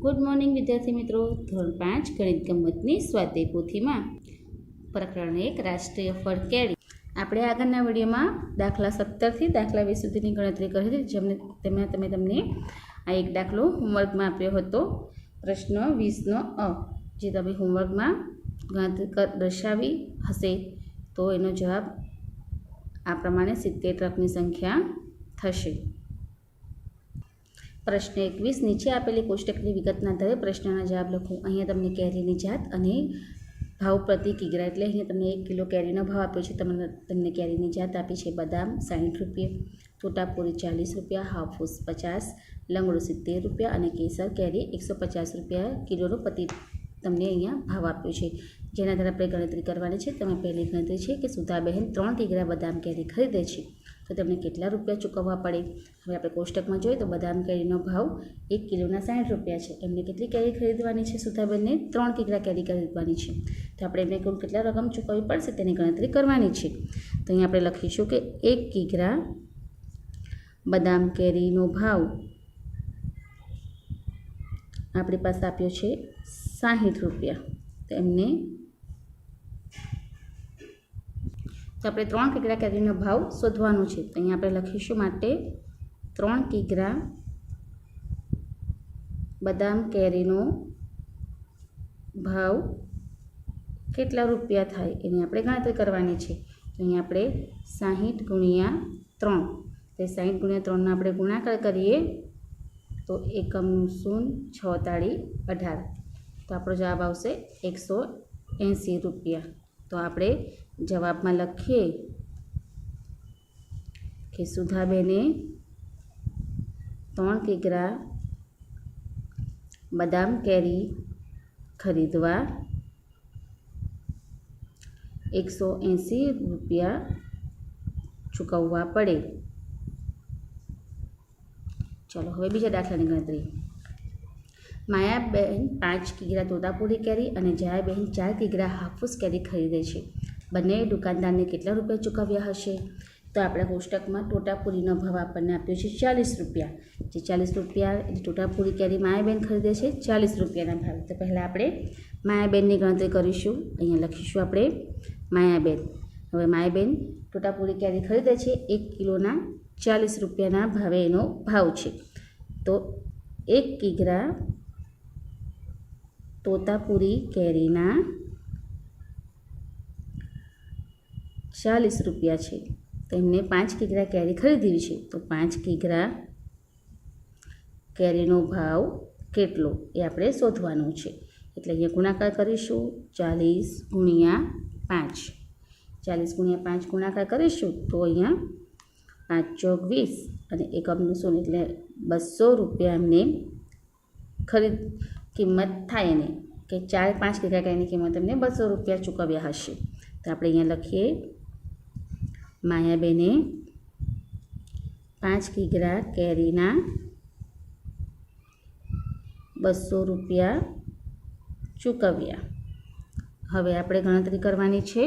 Good morning વિદ્યાર્થી મિત્રો. ધોરણ 5 ગણિત ગમ્મતની સ્વાધ્યાય પોથીમાં પ્રકરણ 1 રાષ્ટ્રીય ફળ કેરી. આપણે આગળના વિડીયોમાં દાખલા 17થી દાખલા 20 સુધીની ગણતરી કરી હતી, જેમાં તમને આ એક દાખલો હોમવર્કમાં આપ્યો હતો. પ્રશ્ન 20નો અ, જે તમે હોમવર્કમાં ગણતરી દર્શાવી હશે તો એનો જવાબ આ પ્રમાણે 70 ટ્રકની સંખ્યા થશે. પ્રશ્ન 21, નીચે આપેલી કોષ્ટકની વિગતના આધારે પ્રશ્નના જવાબ લખો. અહીંયા તમને કેરીની જાત અને ભાવ પ્રતિ કિગ્રા, એટલે અહીંયા તમને 1 કિલો કેરીનો ભાવ આપ્યો છે. તમને કેરીની જાત આપી છે બદામ 60 રૂપિયા, તોતાપુરી 40 રૂપિયા, હાફૂસ 50, લંગડો 70 રૂપિયા અને કેસર કેરી 150 રૂપિયા કિલોનો તમને અહીંયા ભાવ આપ્યો છે. જેના આધારે આપણે ગણતરી કરવાની છે. તમે પહેલી ગણતરી છે કે સુધાબહેન 3 કિગ્રા બદામ કેરી ખરીદે છે તો તેમને કેટલા રૂપિયા ચૂકવવા પડે. હવે આપણે કોષ્ટકમાં જોઈએ તો બદામ કેરીનો ભાવ 1 કિલોના 60 રૂપિયા છે. એમને કેટલી કેરી ખરીદવાની છે? સુધાબેનને 3 કિગ્રા કેરી ખરીદવાની છે. તો આપણે એમને કુલ કેટલા રકમ ચૂકવવી પડશે તેની ગણતરી કરવાની છે. તો અહીંયા આપણે લખીશું કે 1 કિગ્રા બદામ કેરીનો ભાવ આપણી પાસે આપ્યો છે 60 રૂપિયા. તો એમને તો આપણે 3 કિગ્રા કેરીનો ભાવ શોધવાનો છે. તો અહીંયા આપણે લખીશું માટે 3 કિગ્રા બદામ કેરીનો ભાવ કેટલા રૂપિયા થાય એની આપણે ગણતરી કરવાની છે. તો અહીંયા આપણે 60 ગુણ્યા 3, તો 60 ગુણ્યા 3નો આપણે ગુણાકાર કરીએ તો એકમનું શૂન્ય 6 તાળી 18, તો આપણો જવાબ આવશે 180 રૂપિયા. તો આપણે જવાબમાં લખીએ કે સુધાબેને 3 કિગ્રા બદામ કેરી ખરીદવા 180 રૂપિયા ચૂકવવા પડે. ચાલો હવે બીજા દાખલાની ગણતરી. માયાબેન 5 કિગ્રા તોતાપુરી કેરી અને જયાબેન 4 કિગ્રા હાફૂસ કેરી ખરીદે છે. બંને દુકાનદારને કેટલા રૂપિયા ચૂકવ્યા હશે? તો આપણા કોષ્ટકમાં તોતાપુરીનો ભાવ આપણને આપ્યો છે 40 રૂપિયા. જે 40 રૂપિયા એટલે તોતાપુરી કેરી માયાબેન ખરીદે છે 40 રૂપિયાના ભાવે. તો પહેલાં આપણે માયાબેનની ગણતરી કરીશું. અહીંયા લખીશું આપણે માયાબેન. હવે માયાબેન તોતાપુરી કેરી ખરીદે છે 1 કિલોના 40 રૂપિયાના ભાવે એનો ભાવ છે. તો 1 કિગ્રા તોતાપુરી કેરીના 40 રૂપિયા છે. તો એમને 5 કિગ્રા કેરી ખરીદવી છે. તો 5 કિગ્રા કેરીનો ભાવ કેટલો એ આપણે શોધવાનું છે. એટલે અહીંયા ગુણાકાર કરીશું 40 ગુણ્યા 5. 40 ગુણ્યા 5 ગુણાકાર કરીશું તો અહીંયા 5 ચોક 20 અને એકમનું શૂન્ય એટલે 200 રૂપિયા એમને કિંમત થાય એને કે 5 કિગ્રા કેરીની કિંમત એમને 200 રૂપિયા ચૂકવ્યા હશે. તો આપણે અહીંયા લખીએ માયાબેને 5 કિગ્રા કેરીના 200 રૂપિયા ચૂકવ્યા. હવે આપણે ગણતરી કરવાની છે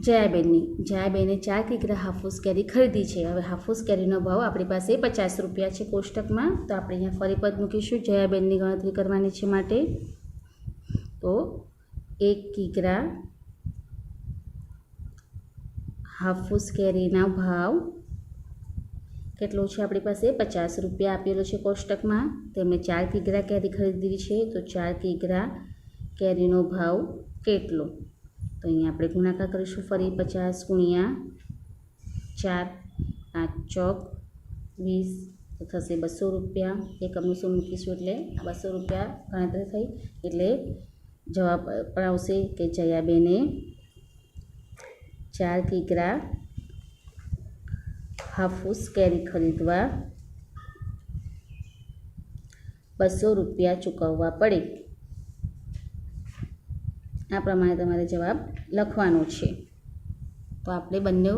જયાબેનની. જયાબેને 4 કિગ્રા હાફૂસ કેરી ખરીદી છે. હવે હાફૂસ કેરીનો ભાવ આપણી પાસે 50 રૂપિયા છે કોષ્ટકમાં. તો આપણે અહીંયા ફરી પદ મૂકીશું જયાબેનની ગણતરી કરવાની છે માટે. તો 1 કિગ્રા હાફૂસ કેરીના ભાવ કેટલો છે આપણી પાસે? 50 રૂપિયા આપેલો છે કોષ્ટકમાં. તેમણે 4 કિગ્રા કેરી ખરીદી છે. તો 4 કિગ્રા કેરીનો ભાવ કેટલો? તો અહીંયા આપણે ગુણાકાર કરીશું ફરી 50 ગુણ્યા 4, 5 ચોક 20, તો થશે 200 રૂપિયા. એકમનું શું મૂકીશું એટલે 200 રૂપિયા ગણતરી થઈ. એટલે જવાબ પણ આવશે કે જયાબેને 4 કિગ્રા હાફૂસ કેરી ખરીદવા 200 રૂપિયા ચૂકવવા પડે. આ પ્રમાણે તમારે જવાબ લખવાનો છે. તો આપણે બંને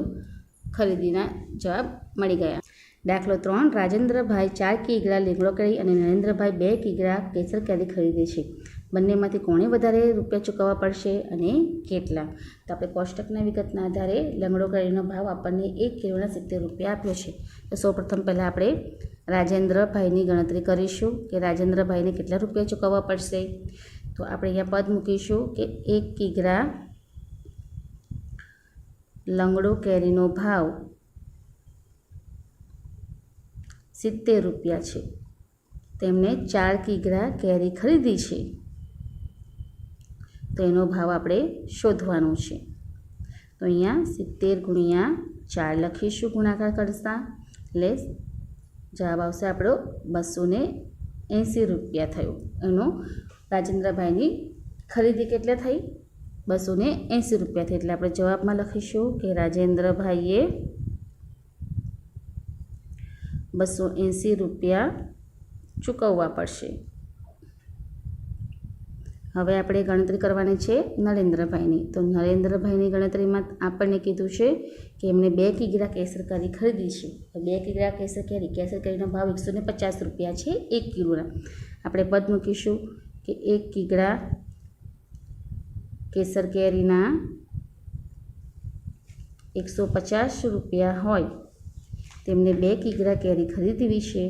ખરીદીના જવાબ મળી ગયા. દાખલો 3, રાજેન્દ્રભાઈ 4 કિગ્રા લીમડો કેરી અને નરેન્દ્રભાઈ 2 કિગ્રા કેસર કેરી ખરીદે છે. બંનેમાંથી કોણે વધારે રૂપિયા ચૂકવવા પડશે અને કેટલા. તો આપણે કોષ્ટકના વિગતના આધારે લંગડો કેરીનો ભાવ આપણને 1 કિલોના 70 રૂપિયા આપ્યો છે. તો સૌપ્રથમ પહેલાં આપણે રાજેન્દ્રભાઈની ગણતરી કરીશું કે રાજેન્દ્રભાઈને કેટલા રૂપિયા ચૂકવવા પડશે. તો આપણે અહીંયા પદ મૂકીશું કે 1 કિગ્રા લંગડો કેરીનો ભાવ 70 રૂપિયા છે. તેમણે 4 કિગ્રા કેરી ખરીદી છે, તો એનો ભાવ આપણે શોધવાનો છે. તો અહીંયા 70 ગુણ્યા 4 લખીશું ગુણાકાર કરતા, એટલે જવાબ આવશે આપણો 280 રૂપિયા થયો. એનો રાજેન્દ્રભાઈની ખરીદી કેટલા થઈ? 280 રૂપિયા થઈ. એટલે આપણે જવાબમાં લખીશું કે રાજેન્દ્રભાઈએ 280 રૂપિયા ચૂકવવા પડશે. હવે આપણે ગણતરી કરવાની છે નરેન્દ્રભાઈની. તો નરેન્દ્રભાઈની ગણતરીમાં આપણને કીધું છે કે એમણે 2 કિગ્રા કેસર કેરી ખરીદી છે. તો 2 કિગ્રા કેસર કેરીનો ભાવ 150 રૂપિયા છે 1 કિલોના. આપણે પદ મૂકીશું કે 1 કિગ્રા કેસર કેરીના 150 રૂપિયા હોય, તેમને 2 કિગ્રા કેરી ખરીદવી છે.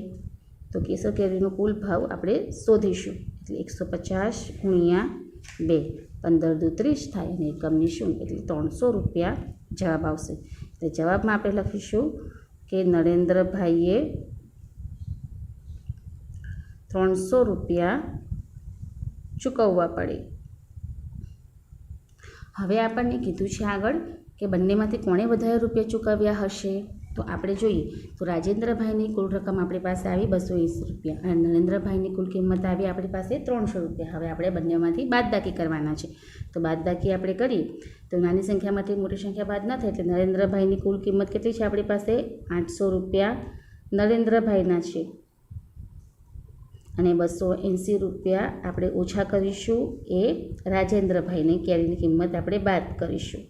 તો કેસર કેરીનો કુલ ભાવ આપણે શોધીશું. એટલે 150 ગુણ્યા 2, 15 દુ 30 થાય અને એકમની શૂન્ય, એટલે 300 રૂપિયા જવાબ આવશે. એટલે જવાબમાં આપણે લખીશું કે નરેન્દ્રભાઈએ 300 રૂપિયા ચૂકવવા પડે. હવે આપણને કીધું છે આગળ કે બંનેમાંથી કોણે વધારે રૂપિયા ચૂકવ્યા હશે. તો આપણે જોઈએ તો રાજેન્દ્રભાઈની કુલ રકમ આપણી પાસે આવી 280 રૂપિયા અને નરેન્દ્રભાઈની કુલ કિંમત આવી આપણી પાસે 300 રૂપિયા. હવે આપણે બંનેમાંથી બાદબાકી કરવાના છે. તો બાદબાકી આપણે કરીએ તો નાની સંખ્યામાંથી મોટી સંખ્યા બાદ ન થાય, એટલે નરેન્દ્રભાઈની કુલ કિંમત કેટલી છે આપણી પાસે? 800 રૂપિયા નરેન્દ્રભાઈના છે અને 280 રૂપિયા આપણે ઓછા કરીશું એ રાજેન્દ્રભાઈની કેરીની કિંમત આપણે બાદ કરીશું.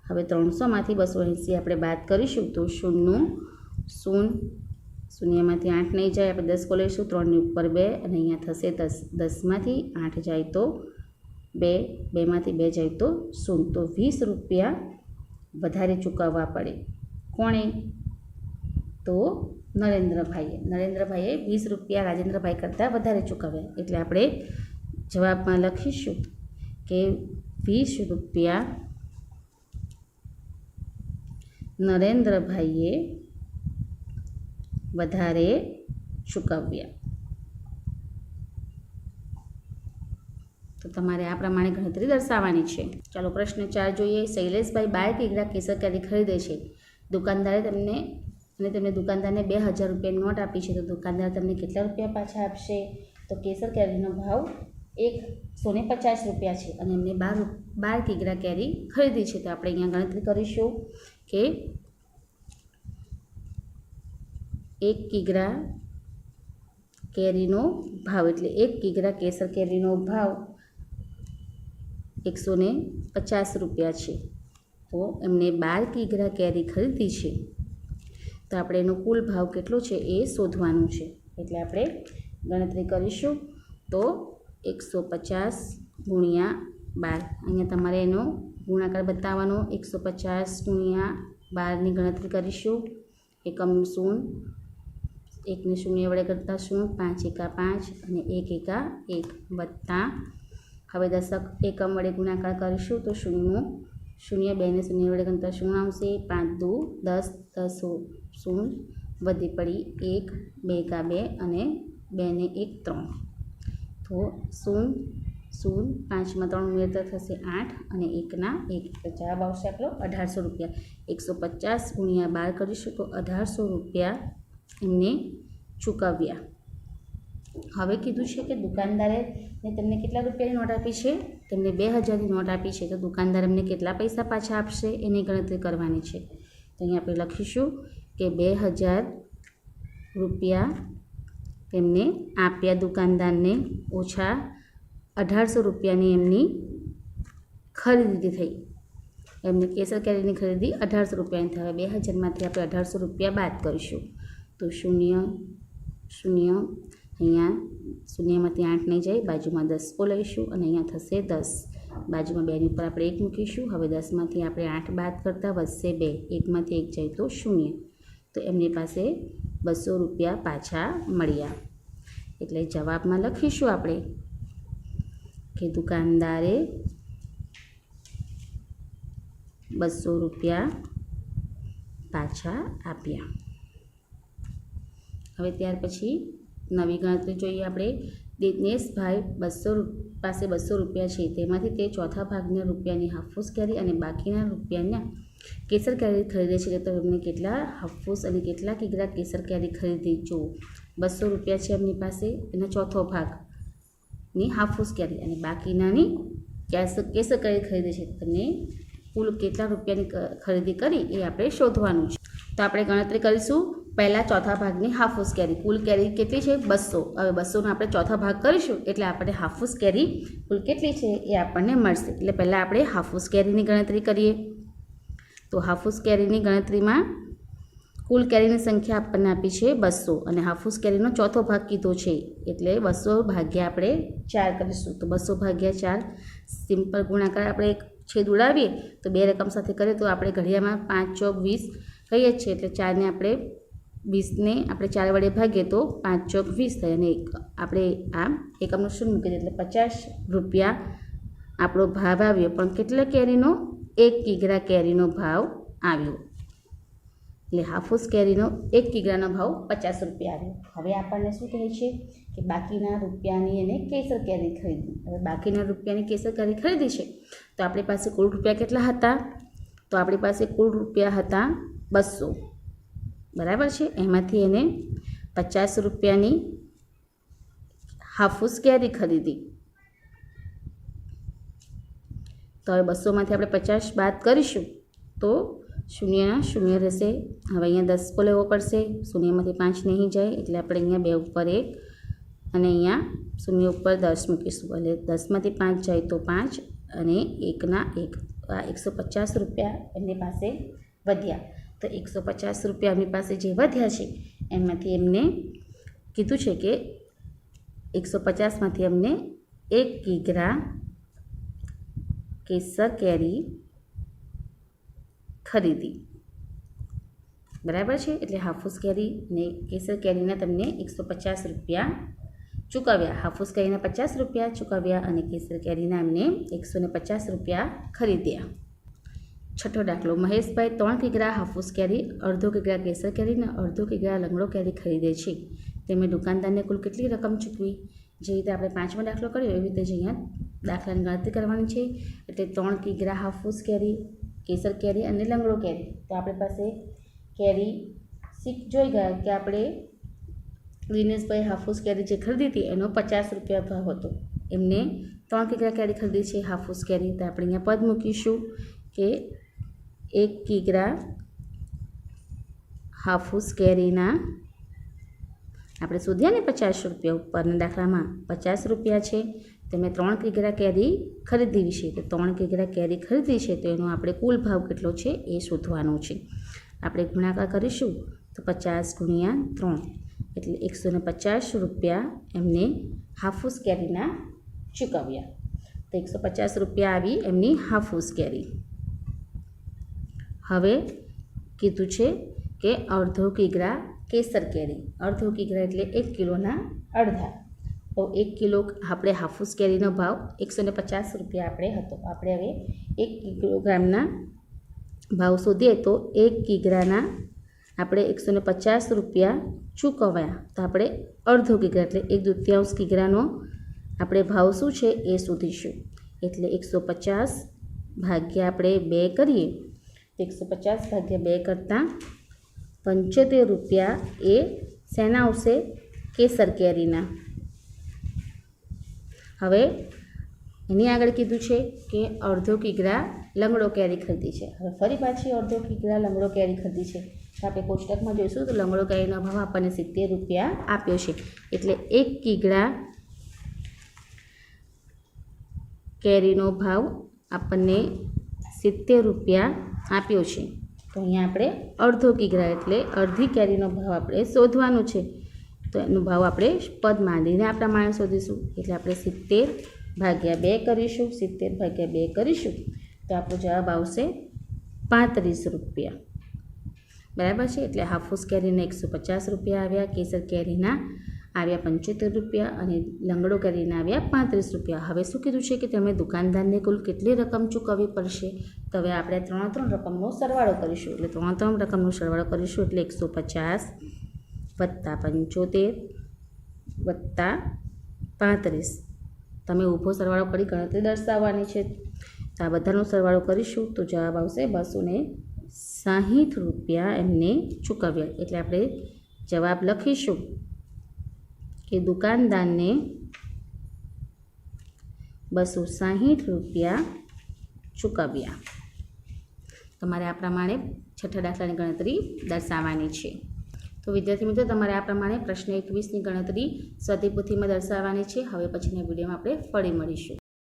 હવે 300માંથી 280 આપણે બાદ કરીશું તો શૂન્યમાંથી 8 નહીં જાય, આપણે 10 લઈશું, 3ની ઉપર 2 અને અહીંયા થશે 10. 10માંથી 8 જાય તો 2, 2માંથી 2 જાય તો 0. તો 20 રૂપિયા વધારે ચૂકવવા પડે. કોણે? તો નરેન્દ્રભાઈએ 20 રૂપિયા રાજેન્દ્રભાઈ કરતાં વધારે ચૂકવ્યા. એટલે આપણે જવાબમાં લખીશું કે 20 રૂપિયા નરેન્દ્રભાઈએ વધારે ચૂકવ્યા. તો તમારે આ પ્રમાણે ગણતરી દર્શાવવાની છે. ચાલો પ્રશ્ન 4 જોઈએ. શૈલેષભાઈ 12 કિગ્રા કેસર કેરી ખરીદે છે. દુકાનદારે તેમને દુકાનદારને 2000 રૂપિયાની નોટ આપી છે. તો દુકાનદાર તમને કેટલા રૂપિયા પાછા આપશે? તો કેસર કેરીનો ભાવ 150 રૂપિયા છે અને એમને 12 કિગ્રા કેરી ખરીદી છે. તો આપણે અહીંયા ગણતરી કરીશું કે 1 કિગ્રા કેરીનો ભાવ, એટલે 1 કિગ્રા કેસર કેરીનો ભાવ 150 રૂપિયા છે. તો એમને 12 કિગ્રા કેરી ખરીદી છે. તો આપણે એનો કુલ ભાવ કેટલો છે એ શોધવાનું છે. એટલે આપણે ગણતરી કરીશું તો 150 ગુણ્યા 12, અહીંયા તમારે એનો ગુણાકાર બતાવવાનો. 150 ગુણ્યા 12ની ગણતરી કરીશું. એકમ 0, 1ને 0 વડે કરતા 0, 5 એકા 5 અને 1 એકા 1 વત્તા, હવે દશક એકમ વડે ગુણાકાર કરીશું તો 0, 2ને 0 વડે કરતા 0 આવશે. 5 દુ 10, 10 0 વધી પડી 1, 2 એકા 2 અને 2 ને 1 3. તો 0, 0, 5માં 3 ઉમેરતા થશે 8 અને 1ના 1. તો જવાબ આવશે આપણો 1800 રૂપિયા. 150 ગુણ્યા 12 કરીશું તો 1800 રૂપિયા એમને ચૂકવ્યા. હવે કીધું છે કે દુકાનદારે તેમને કેટલા રૂપિયાની નોટ આપી છે? તેમને 2000ની નોટ આપી છે. તો દુકાનદાર એમને કેટલા પૈસા પાછા આપશે એની ગણતરી કરવાની છે. તો અહીંયા આપણે લખીશું કે 2000 રૂપિયા તેમને આપ્યા દુકાનદારને ઓછા 1800 રૂપિયાની એમની ખરીદી થઈ. એમની કેસર કેરીની ખરીદી 1800 રૂપિયાની થઈ. 2000માંથી આપણે 1800 રૂપિયા બાદ કરીશું તો 0, 0, અહીંયા શૂન્યમાંથી 8 નહીં જાય, બાજુમાં 10 લઈશું અને અહીંયા થશે 10, બાજુમાં 2ની ઉપર આપણે 1 મૂકીશું. હવે 10માંથી આપણે 8 બાદ કરતાં વધશે 2, 1માંથી 1 જાય તો 0. તો એમની પાસે 200 રૂપિયા પાછા મળ્યા. એટલે જવાબમાં લખીશું આપણે કે દુકાનદારે 200 રૂપિયા પાછા આપ્યા. હવે ત્યાર પછી નવી ગણતરી જોઈએ આપણે. દિનેશભાઈ પાસે 200 રૂપિયા છે, તેમાંથી તે ચોથા ભાગના રૂપિયાની હાફૂસ કેરી અને બાકીના રૂપિયાના કેસર કેરી ખરીદે છે. તો એમને કેટલા હાફૂસ અને કેટલા કિગ્રા કેસર કેરી ખરીદી? જો 200 રૂપિયા છે એમની પાસે, એનો ચોથો ભાગની હાફૂસ કેરી અને બાકીનાની કેસર કેરી ખરીદે છે. તમને કુલ કેટલા રૂપિયાની ખરીદી કરી એ આપણે શોધવાનું છે. તો આપણે ગણતરી કરીશું. પહેલાં ચોથા ભાગની હાફૂસ કેરી, કુલ કેરી કેટલી છે? 200. હવે 200નો આપણે ચોથા ભાગ કરીશું એટલે આપણે હાફૂસ કેરી કુલ કેટલી છે એ આપણને મળશે. એટલે પહેલાં આપણે હાફૂસ કેરીની ગણતરી કરીએ. તો હાફૂસ કેરીની ગણતરીમાં કુલ કેરીની સંખ્યા આપણને આપી છે 200 અને હાફૂસ કેરીનો ચોથો ભાગ કીધો છે એટલે 200 ભાગ્યા આપણે 4 કરીશું. તો 200 ભાગ્યા 4 સિમ્પલ ગુણાકાર આપણે એક છેદ ઉડાવીએ તો બે રકમ સાથે કરીએ તો આપણે ઘડિયામાં 5 ચોક 20 કહીએ છીએ. એટલે 4ને આપણે 20ને આપણે 4 વડે ભાગીએ તો 5 ચોક 20 થાય અને આપણે આ એકમનું શૂન્ય મૂકી દઈએ એટલે 50 રૂપિયા આપણો ભાવ આવ્યો. પણ કેટલા કેરીનો? 1 કિગ્રા કેરીનો ભાવ આવ્યો. એટલે હાફૂસ કેરીનો 1 કિગ્રાનો ભાવ 50 રૂપિયા આવ્યો. હવે આપણને શું કહે છે કે બાકીના રૂપિયાની એને કેસર કેરી ખરીદી. હવે બાકીના રૂપિયાની કેસર કેરી ખરીદી છે તો આપણી પાસે કુલ રૂપિયા કેટલા હતા? તો આપણી પાસે કુલ રૂપિયા હતા 200, બરાબર છે. એમાંથી એને 50 રૂપિયાની હાફૂસ કેરી ખરીદી. તો હવે 200માંથી આપણે 50 બાદ કરીશું તો શૂન્યના શૂન્ય રહેશે. હવે અહીંયા 10 લેવો પડશે, શૂન્યમાંથી 5 નહીં જાય એટલે આપણે અહીંયા 2 ઉપર 1 અને અહીંયા શૂન્ય ઉપર 10 મૂકીશું. એટલે 10માંથી 5 જાય તો 5 અને 1ના 1. આ 150 રૂપિયા એમની પાસે વધ્યા. તો 150 રૂપિયા એમની પાસે જે વધ્યા છે એમાંથી એમને કીધું છે કે 150માંથી એમને 1 કિગ્રા કેસર કેરી ખરીદી, બરાબર છે. એટલે હાફૂસ કેરી ને કેસર કેરીના તમને 150 રૂપિયા ચૂકવ્યા. હાફૂસ કેરીના 50 રૂપિયા ચૂકવ્યા અને કેસર કેરીના એમને 150 રૂપિયા ખરીદ્યા. છઠ્ઠો દાખલો. મહેશભાઈ 3 કિગ્રા હાફૂસ કેરી, અડધો કિગ્રા કેસર કેરી અને અડધો કિગ્રા લંગડો કેરી ખરીદે છે. તેમણે દુકાનદારને કુલ કેટલી રકમ ચૂકવી? જે રીતે આપણે 5મો દાખલો કર્યો એવી રીતે જ અહીંયા દાખલાની ગણતરી કરવાની છે. એટલે 3 કિગ્રા હાફૂસ કેરી, કેસર કેરી અને લંગડો કેરી. તો આપણી પાસે કેરી જોઈ ગયા કે આપણે દિનેશભાઈ હાફૂસ કેરી જે ખરીદી હતી એનો 50 રૂપિયા ભાવ હતો. એમને 3 કિગ્રા કેરી ખરીદી છે હાફૂસ કેરી. તો આપણે અહીંયા પદ મૂકીશું કે 1 કિગ્રા હાફૂસ કેરીના આપણે શોધ્યા ને 50 રૂપિયા ઉપરના દાખલામાં 50 રૂપિયા છે. તમે 3 કિગ્રા કેરી ખરીદી છે તો 3 કિગ્રા કેરી ખરીદી છે તો એનો આપણે કુલ ભાવ કેટલો છે એ શોધવાનો છે. આપણે ગુણાકાર કરીશું તો 50 ગુણ્યા 3 એટલે 150 રૂપિયા એમને હાફૂસ કેરીના ચૂકવ્યા. તો 150 રૂપિયા આવી એમની હાફૂસ કેરી. હવે કીધું છે કે અડધો કિગ્રા કેસર કેરી. અડધો કિગ્રા એટલે 1 કિલોના અડધા. તો 1 કિલો આપણે હાફૂસ કેરીનો ભાવ 150 રૂપિયા આપણે હતો. આપણે હવે 1 કિલોગ્રામના ભાવ શોધીએ તો 1 કિગ્રાના આપણે 150 રૂપિયા ચૂકવ્યા. તો આપણે અડધો કિગ્રા એટલે 1/2 કિગ્રાનો આપણે ભાવ શું છે એ શોધીશું. એટલે 150 ભાગ્યા આપણે 2 કરીએ તો 150 ભાગ્યા 2 કરતાં 75 રૂપિયા એ શેના આવશે? કેસર કેરીના. હવે એની આગળ કીધું છે કે અડધો કિગ્રા લંગડો કેરી ખરીદી છે. હવે ફરી પાછી અડધો કિગ્રા લંગડો કેરી ખરીદી છે તો આપણે કોષ્ટકમાં જોઈશું તો લંગડો કેરીનો ભાવ આપણને 70 રૂપિયા આપ્યો છે. એટલે 1 કિગ્રા કેરીનો ભાવ આપણને 70 રૂપિયા આપ્યો છે. તો અહીંયા આપણે અડધો કિગ્રા એટલે અડધી કેરીનો ભાવ આપણે શોધવાનો છે. તો એનો ભાવ આપણે પદ માંડીને આ પ્રમાણે શોધીશું. એટલે આપણે 70/2 કરીશું. 70/2 કરીશું તો આપણો જવાબ આવશે 35 રૂપિયા. બરાબર છે. એટલે હાફૂસ કેરીના 150 રૂપિયા આવ્યા, કેસર કેરીના આવ્યા 75 રૂપિયા અને લંગડો કેરીના આવ્યા 35 રૂપિયા. હવે શું કીધું છે કે તમે દુકાનદારને કુલ કેટલી રકમ ચૂકવવી પડશે? તો હવે આપણે 3 રકમનો સરવાળો કરીશું. એટલે 3 રકમનો સરવાળો કરીશું એટલે 150 + 75 + 35. તમે ઊભો સરવાળો કરી ગણતરી દર્શાવવાની છે. તો આ બધાનો સરવાળો કરીશું તો જવાબ આવશે 260 રૂપિયા એમને ચૂકવ્યા. એટલે આપણે જવાબ લખીશું કે દુકાનદારને 260 રૂપિયા ચૂકવ્યા. તમારે આ પ્રમાણે છઠ્ઠા દાખલાની ગણતરી દર્શાવવાની છે. તો વિદ્યાર્થી મિત્રો, તમારે આ પ્રમાણે પ્રશ્ન 21ની ગણતરી સ્વધ્યાય પોથીમાં દર્શાવવાની છે. હવે પછીના વિડીયોમાં આપણે ફરી મળીશું.